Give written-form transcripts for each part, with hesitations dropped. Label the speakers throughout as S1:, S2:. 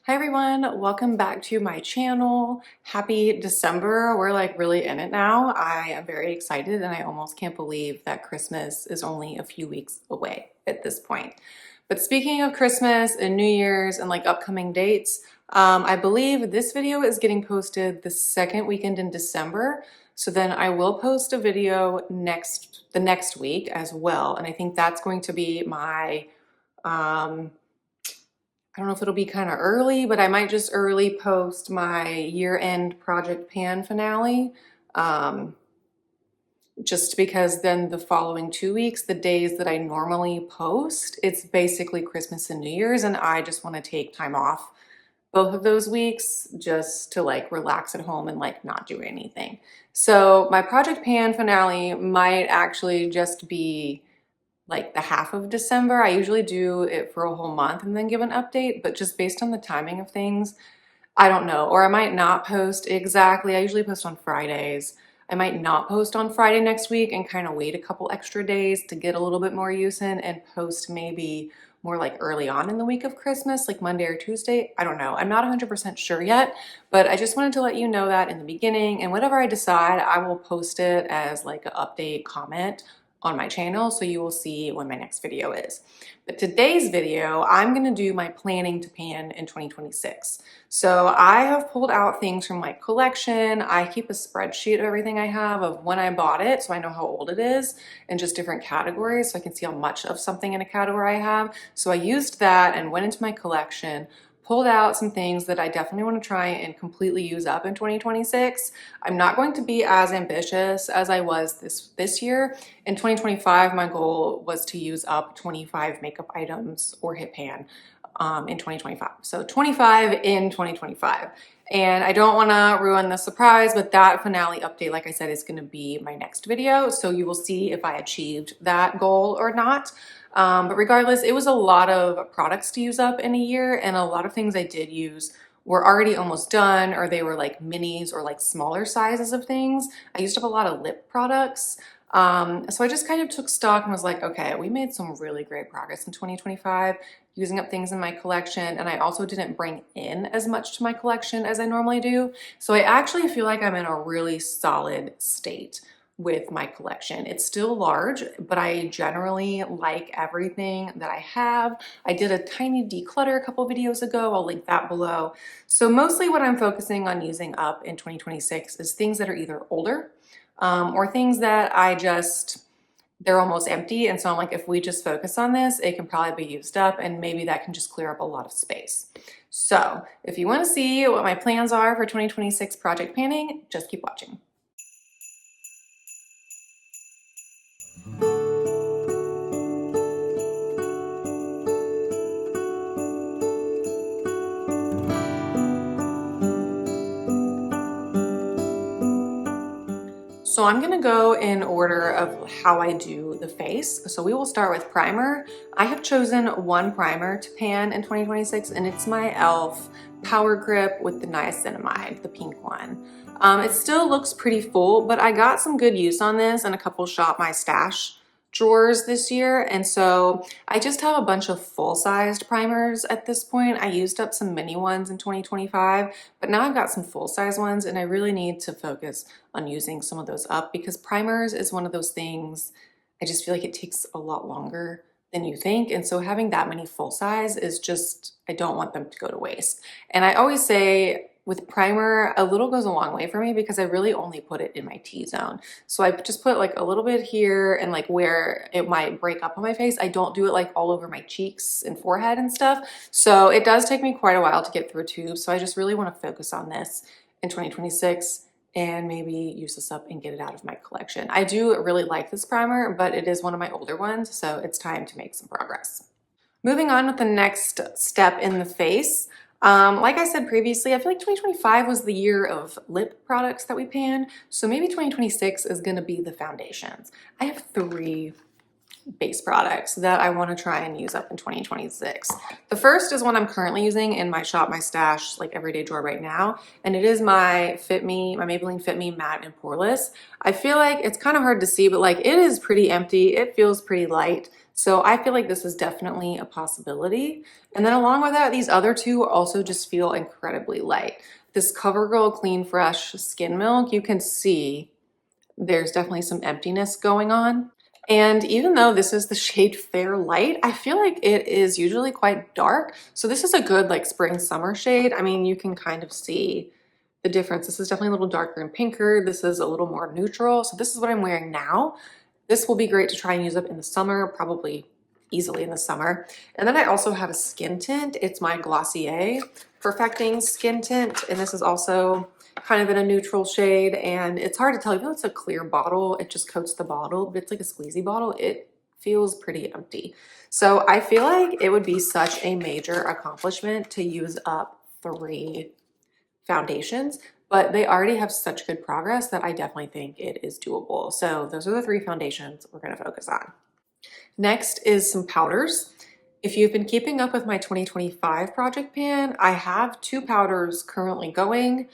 S1: Hi everyone, welcome back to my channel. Happy December. We're like really in it now. I am very excited and I almost can't believe that Christmas is only a few weeks away at this point. But speaking of Christmas and New Year's and like upcoming dates, I believe this video is getting posted the second weekend in December. So then I will post a video the next week as well. And I think that's going to be my I don't know if it'll be kind of early, but I might just early post my year-end Project Pan finale. Just because then the following 2 weeks, the days that I normally post, it's basically Christmas and New Year's, and I just want to take time off both of those weeks just to like relax at home and like not do anything. So my Project Pan finale might actually just be like the half of December. I usually do it for a whole month and then give an update, but just based on the timing of things, I don't know. Or I might not post exactly. I usually post on Fridays. I might not post on Friday next week and kind of wait a couple extra days to get a little bit more use in and post maybe more like early on in the week of Christmas, like Monday or Tuesday. I don't know. I'm not 100% sure yet, but I just wanted to let you know that in the beginning, and whatever I decide, I will post it as like an update comment on my channel, so you will see when my next video is. But today's video, I'm gonna do my planning to pan in 2026. So I have pulled out things from my collection. I keep a spreadsheet of everything I have of when I bought it, so I know how old it is, and just different categories, so I can see how much of something in a category I have. So I used that and went into my collection, pulled out some things that I definitely want to try and completely use up in 2026. I'm not going to be as ambitious as I was this year. In 2025, my goal was to use up 25 makeup items or hit pan in 2025. So 25 in 2025. And I don't want to ruin the surprise, but that finale update, like I said, is going to be my next video. So you will see if I achieved that goal or not. But regardless, it was a lot of products to use up in a year, and a lot of things I did use were already almost done, or they were like minis or like smaller sizes of things. I used up a lot of lip products. So I just kind of took stock and was like, okay, we made some really great progress in 2025 using up things in my collection, and I also didn't bring in as much to my collection as I normally do. So I actually feel like I'm in a really solid state with my collection. It's still large, but I generally like everything that I have. I did a tiny declutter a couple videos ago. I'll link that below. So mostly what I'm focusing on using up in 2026 is things that are either older or things that they're almost empty. And so I'm like, if we just focus on this, it can probably be used up, and maybe that can just clear up a lot of space. So if you want to see what my plans are for 2026 project panning, just keep watching. So I'm gonna go in order of how I do the face. So we will start with primer. I have chosen one primer to pan in 2026, and it's my e.l.f. Power Grip with the niacinamide, the pink one. It still looks pretty full, but I got some good use on this in a couple Shop My Stash drawers this year, and so I just have a bunch of full-sized primers at this point. I used up some mini ones in 2025, but now I've got some full-size ones, and I really need to focus on using some of those up, because primers is one of those things I just feel like it takes a lot longer than you think, and so having that many full-size is just, I don't want them to go to waste. And I always say with primer, a little goes a long way for me, because I really only put it in my T-zone. So I just put like a little bit here and like where it might break up on my face. I don't do it like all over my cheeks and forehead and stuff. So it does take me quite a while to get through a tube. So I just really want to focus on this in 2026 and maybe use this up and get it out of my collection. I do really like this primer, but it is one of my older ones, so it's time to make some progress. Moving on with the next step in the face. Like I said previously, I feel like 2025 was the year of lip products that we panned, so maybe 2026 is going to be the foundations. I have 3 base products that I want to try and use up in 2026. The first is one I'm currently using in my Shop My Stash like everyday drawer right now, and it is my Maybelline Fit Me Matte and Poreless. I feel like it's kind of hard to see, but like it is pretty empty. It feels pretty light. So I feel like this is definitely a possibility. And then along with that, these other two also just feel incredibly light. This CoverGirl Clean Fresh Skin Milk, you can see there's definitely some emptiness going on. And even though this is the shade Fair Light, I feel like it is usually quite dark. So this is a good like spring summer shade. I mean, you can kind of see the difference. This is definitely a little darker and pinker. This is a little more neutral. So this is what I'm wearing now. This will be great to try and use up in the summer, probably easily in the summer. And then I also have a skin tint. It's my Glossier Perfecting Skin Tint. And this is also kind of in a neutral shade. And it's hard to tell, even though it's a clear bottle, it just coats the bottle, but it's like a squeezy bottle. It feels pretty empty. So I feel like it would be such a major accomplishment to use up 3 foundations, but they already have such good progress that I definitely think it is doable. So those are the 3 foundations we're going to focus on. Next is some powders. If you've been keeping up with my 2025 project pan, I have 2 powders currently going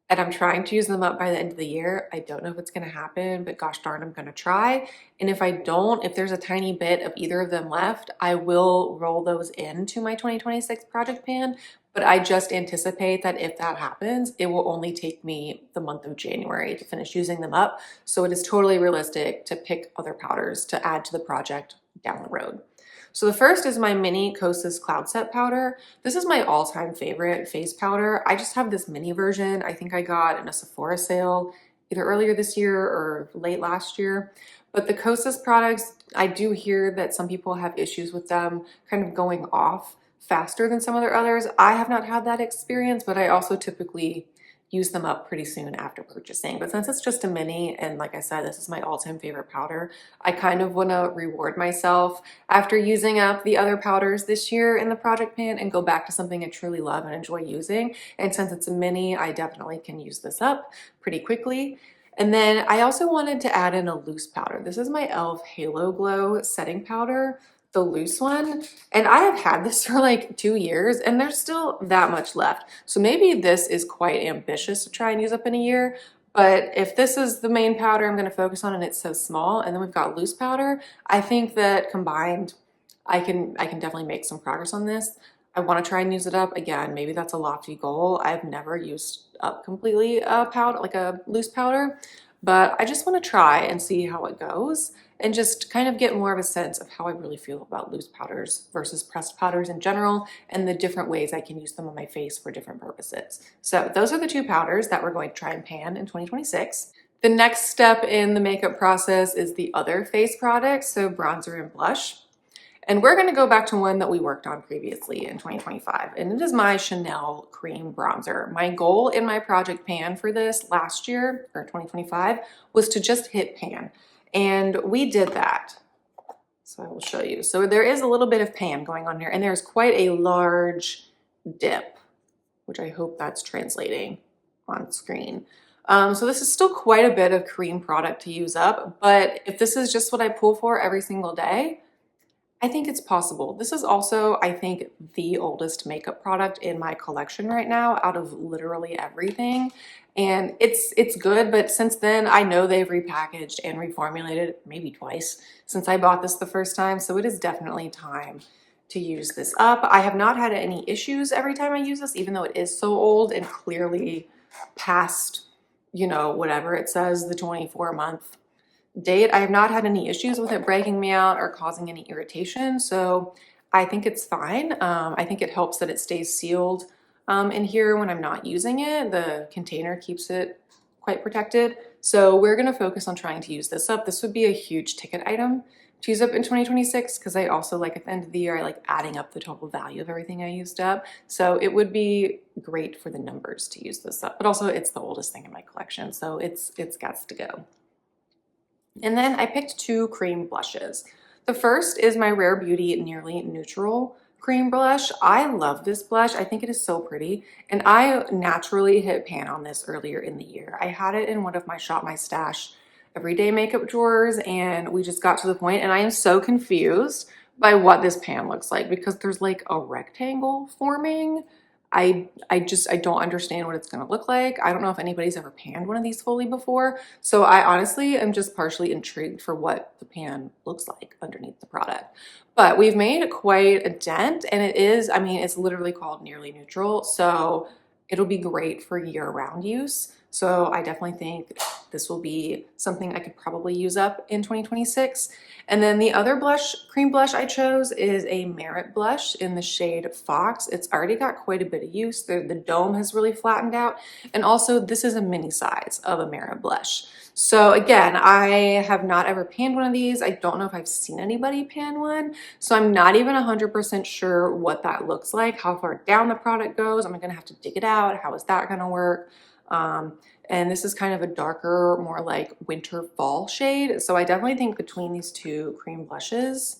S1: and I'm trying to use them up by the end of the year. I don't know if it's going to happen, but gosh darn, I'm going to try. And if I don't, if there's a tiny bit of either of them left, I will roll those into my 2026 project pan. But I just anticipate that if that happens, it will only take me the month of January to finish using them up. So it is totally realistic to pick other powders to add to the project down the road. So the first is my mini Kosas Cloud Set powder. This is my all-time favorite face powder. I just have this mini version. I think I got in a Sephora sale either earlier this year or late last year. But the Kosas products, I do hear that some people have issues with them kind of going off faster than some of their others. I have not had that experience, but I also typically use them up pretty soon after purchasing. But since it's just a mini, and like I said, this is my all-time favorite powder, I kind of want to reward myself after using up the other powders this year in the project pan and go back to something I truly love and enjoy using. And since it's a mini, I definitely can use this up pretty quickly. And then I also wanted to add in a loose powder. This is my e.l.f. Halo Glow setting powder, the loose one. And I have had this for like 2 years and there's still that much left. So maybe this is quite ambitious to try and use up in a year. But if this is the main powder I'm going to focus on and it's so small, and then we've got loose powder, I think that combined, I can definitely make some progress on this. I want to try and use it up again. Maybe that's a lofty goal. I've never used up completely a powder, like a loose powder, but I just want to try and see how it goes and just kind of get more of a sense of how I really feel about loose powders versus pressed powders in general and the different ways I can use them on my face for different purposes. So those are the 2 powders that we're going to try and pan in 2026. The next step in the makeup process is the other face products, so bronzer and blush. And we're going to go back to one that we worked on previously in 2025, and it is my Chanel Cream Bronzer. My goal in my project pan for this last year, or 2025, was to just hit pan. And we did that. So I will show you. So there is a little bit of pan going on here, and there's quite a large dip, which I hope that's translating on screen. So this is still quite a bit of cream product to use up, but if this is just what I pull for every single day, I think it's possible. This is also, I think, the oldest makeup product in my collection right now out of literally everything. And it's good, but since then I know they've repackaged and reformulated maybe twice since I bought this the first time. So it is definitely time to use this up. I have not had any issues every time I use this, even though it is so old and clearly past, you know, whatever it says, the 24-month date. I have not had any issues with it breaking me out or causing any irritation, so I think it's fine. I think it helps that it stays sealed in here when I'm not using it. The container keeps it quite protected. So we're going to focus on trying to use this up. This would be a huge ticket item to use up in 2026 because I also like at the end of the year, I like adding up the total value of everything I used up. So it would be great for the numbers to use this up, but also it's the oldest thing in my collection, so it's got to go. And then I picked 2 cream blushes. The first is my Rare Beauty Nearly Neutral cream blush. I love this blush. I think it is so pretty. And I naturally hit pan on this earlier in the year. I had it in one of my Shop My Stash everyday makeup drawers, and we just got to the point, and I am so confused by what this pan looks like because there's like a rectangle forming I don't understand what it's gonna look like. I don't know if anybody's ever panned one of these fully before. So I honestly am just partially intrigued for what the pan looks like underneath the product. But we've made quite a dent, and it is, I mean, it's literally called Nearly Neutral. So it'll be great for year-round use. So I definitely think this will be something I could probably use up in 2026. And then the other blush, cream blush I chose is a Merit blush in the shade Fox. It's already got quite a bit of use. The dome has really flattened out. And also this is a mini size of a Merit blush. So again, I have not ever panned one of these. I don't know if I've seen anybody pan one. So I'm not even 100% sure what that looks like, how far down the product goes. Am I gonna have to dig it out? How is that gonna work? And this is kind of a darker, more like winter fall shade. So I definitely think between these two cream blushes,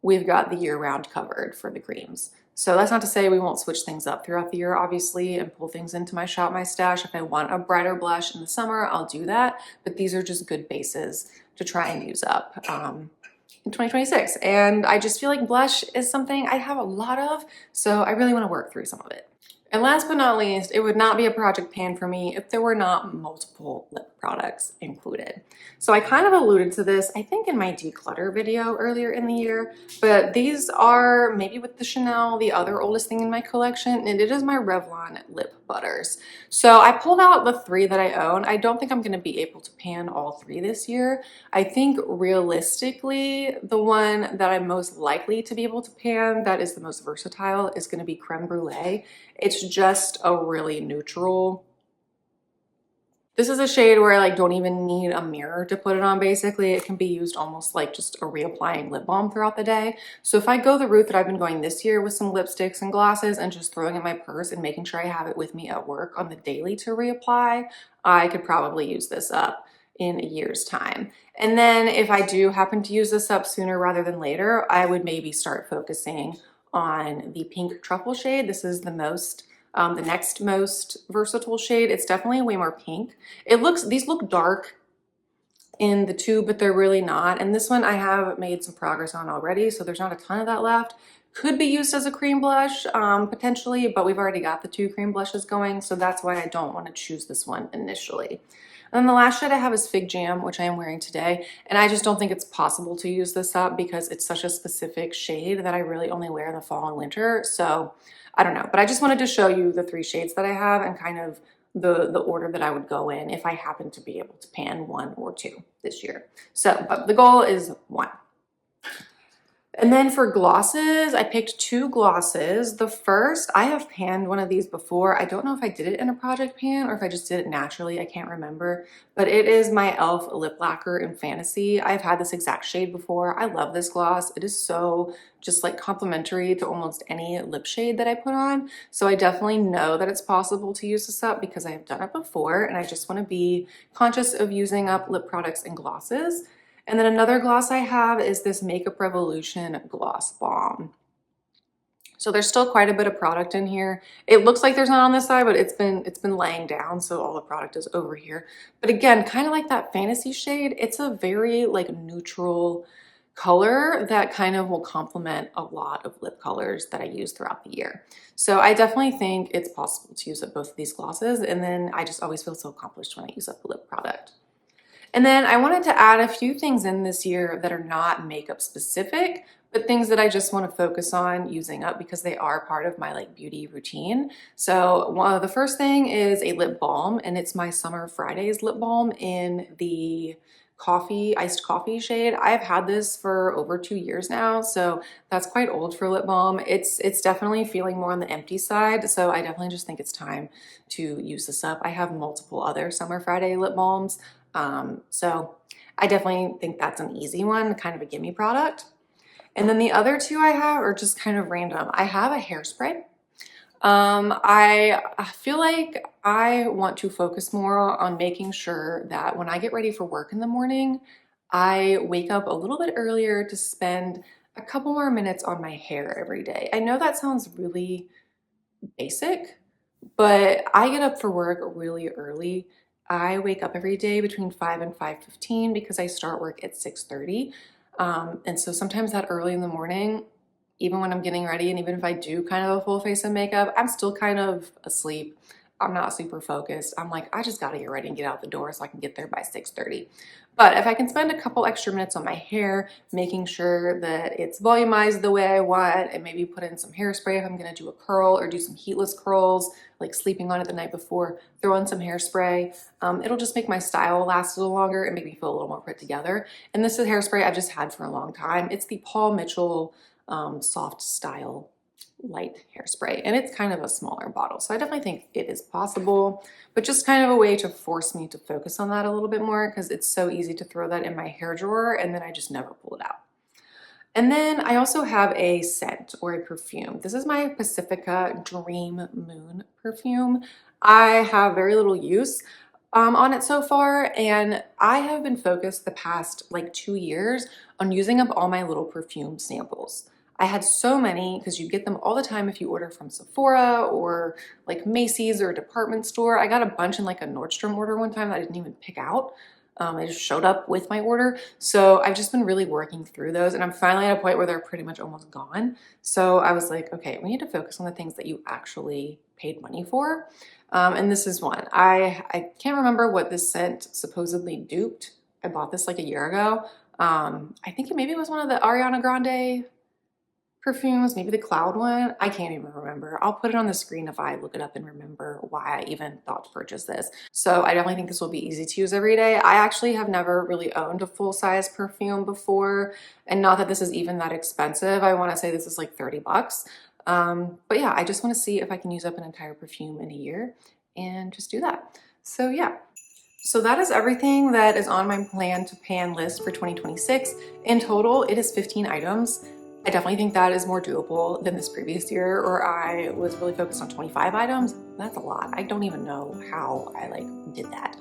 S1: we've got the year round covered for the creams. So that's not to say we won't switch things up throughout the year, obviously, and pull things into my shop, my stash. If I want a brighter blush in the summer, I'll do that. But these are just good bases to try and use up in 2026. And I just feel like blush is something I have a lot of, so I really want to work through some of it. And last but not least, it would not be a project pan for me if there were not multiple lip products included. So I kind of alluded to this, I think in my declutter video earlier in the year, but these are maybe with the Chanel, the other oldest thing in my collection, and it is my Revlon lip butters. So I pulled out the 3 that I own. I don't think I'm gonna be able to pan all 3 this year. I think realistically, the one that I'm most likely to be able to pan that is the most versatile is gonna be Creme Brulee. It's just a really neutral. This is a shade where I like don't even need a mirror to put it on basically. It can be used almost like just a reapplying lip balm throughout the day. So if I go the route that I've been going this year with some lipsticks and glosses and just throwing it in my purse and making sure I have it with me at work on the daily to reapply, I could probably use this up in a year's time. And then if I do happen to use this up sooner rather than later, I would maybe start focusing on the pink truffle shade. This is the next most versatile shade. It's definitely way more pink. These look dark in the tube, but they're really not. And this one I have made some progress on already, so there's not a ton of that left. Could be used as a cream blush, potentially, but we've already got the 2 cream blushes going, so that's why I don't want to choose this one initially. And then the last shade I have is Fig Jam, which I am wearing today, and I just don't think it's possible to use this up because it's such a specific shade that I really only wear in the fall and winter, so I don't know. But I just wanted to show you the 3 shades that I have and kind of the order that I would go in if I happen to be able to pan 1 or 2 this year. So, but the goal is 1. And then for glosses, I picked 2 glosses. The first, I have panned one of these before. I don't know if I did it in a project pan or if I just did it naturally. I can't remember. But it is my e.l.f. Lip Lacquer in Fantasy. I've had this exact shade before. I love this gloss. It is so just like complementary to almost any lip shade that I put on. So I definitely know that it's possible to use this up because I have done it before. And I just want to be conscious of using up lip products and glosses. And then another gloss I have is this Makeup Revolution Gloss Balm. So there's still quite a bit of product in here. It looks like there's not on this side, but it's been laying down, so all the product is over here. But again, kind of like that Fantasy shade, it's a very like neutral color that kind of will complement a lot of lip colors that I use throughout the year. So I definitely think it's possible to use up both of these glosses, and then I just always feel so accomplished when I use up a lip product. And then I wanted to add a few things in this year that are not makeup specific, but things that I just want to focus on using up because they are part of my like beauty routine. So the first thing is a lip balm, and it's my Summer Fridays lip balm in the iced coffee shade. I've had this for over 2 years now, so that's quite old for lip balm. It's definitely feeling more on the empty side, so I definitely just think it's time to use this up. I have multiple other Summer Friday lip balms. So I definitely think that's an easy one, kind of a gimme product. And then the other 2 I have are just kind of random. I have a hairspray. I feel like I want to focus more on making sure that when I get ready for work in the morning, I wake up a little bit earlier to spend a couple more minutes on my hair every day. I know that sounds really basic, but I get up for work really early. I wake up every day between 5 and 5:15 because I start work at 6:30. And so sometimes that early in the morning, even when I'm getting ready, and even if I do kind of a full face of makeup, I'm still kind of asleep. I'm not super focused. I'm like, I just gotta get ready and get out the door so I can get there by 6:30. But if I can spend a couple extra minutes on my hair, making sure that it's volumized the way I want, and maybe put in some hairspray if I'm gonna do a curl or do some heatless curls, like sleeping on it the night before, throw in some hairspray. It'll just make my style last a little longer and make me feel a little more put together. And this is hairspray I've just had for a long time. It's the Paul Mitchell Soft Style Light Hairspray, and it's kind of a smaller bottle, so I definitely think it is possible, but just kind of a way to force me to focus on that a little bit more, because it's so easy to throw that in my hair drawer and then I just never pull it out. And then I also have a scent or a perfume. This is my Pacifica Dream Moon perfume. I have very little use on it so far, and I have been focused the past like 2 years on using up all my little perfume samples. I had so many because you get them all the time if you order from Sephora or like Macy's or a department store. I got a bunch in like a Nordstrom order one time that I didn't even pick out. They just showed up with my order. So I've just been really working through those, and I'm finally at a point where they're pretty much almost gone. So I was like, okay, we need to focus on the things that you actually paid money for. And this is one. I can't remember what this scent supposedly duped. I bought this like a year ago. I think maybe it was one of the Ariana Grande perfumes, maybe the Cloud one. I can't even remember. I'll put it on the screen if I look it up and remember why I even thought to purchase this. So I definitely think this will be easy to use every day. I actually have never really owned a full-size perfume before, and not that this is even that expensive. I want to say this is like 30 bucks. But yeah, I just want to see if I can use up an entire perfume in a year and just do that. So yeah. So that is everything that is on my plan to pan list for 2026. In total, it is 15 items. I definitely think that is more doable than this previous year, or I was really focused on 25 items. That's a lot. I don't even know how I like did that.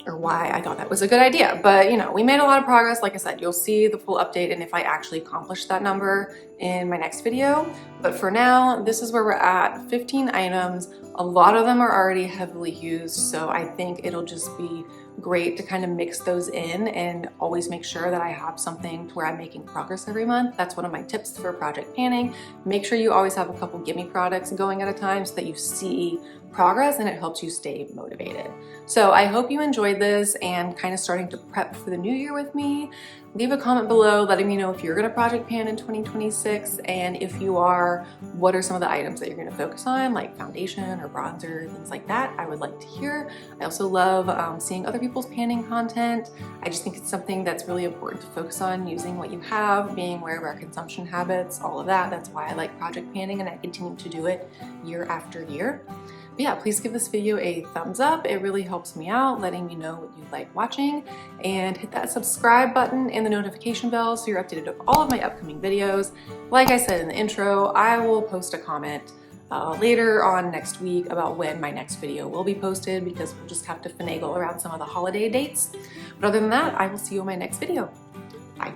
S1: Or why I thought that was a good idea. But you know, we made a lot of progress. Like I said, you'll see the full update and if I actually accomplish that number in my next video. But for now, this is where we're at, 15 items. A lot of them are already heavily used, so I think it'll just be great to kind of mix those in and always make sure that I have something to where I'm making progress every month. That's one of my tips for project panning. Make sure you always have a couple gimme products going at a time so that you see progress and it helps you stay motivated. So I hope you enjoyed this and kind of starting to prep for the new year with me. Leave a comment below letting me know if you're gonna project pan in 2026, and if you are, what are some of the items that you're gonna focus on, like foundation or bronzer, things like that. I would like to hear. I also love seeing other people's panning content. I just think it's something that's really important to focus on, using what you have, being aware of our consumption habits, all of that. That's why I like project panning, and I continue to do it year after year. But yeah, please give this video a thumbs up. It really helps me out, letting me know what you like watching, and hit that subscribe button and the notification bell so you're updated of all of my upcoming videos. Like I said in the intro, I will post a comment later on next week about when my next video will be posted, because we'll just have to finagle around some of the holiday dates. But other than that, I will see you in my next video. Bye.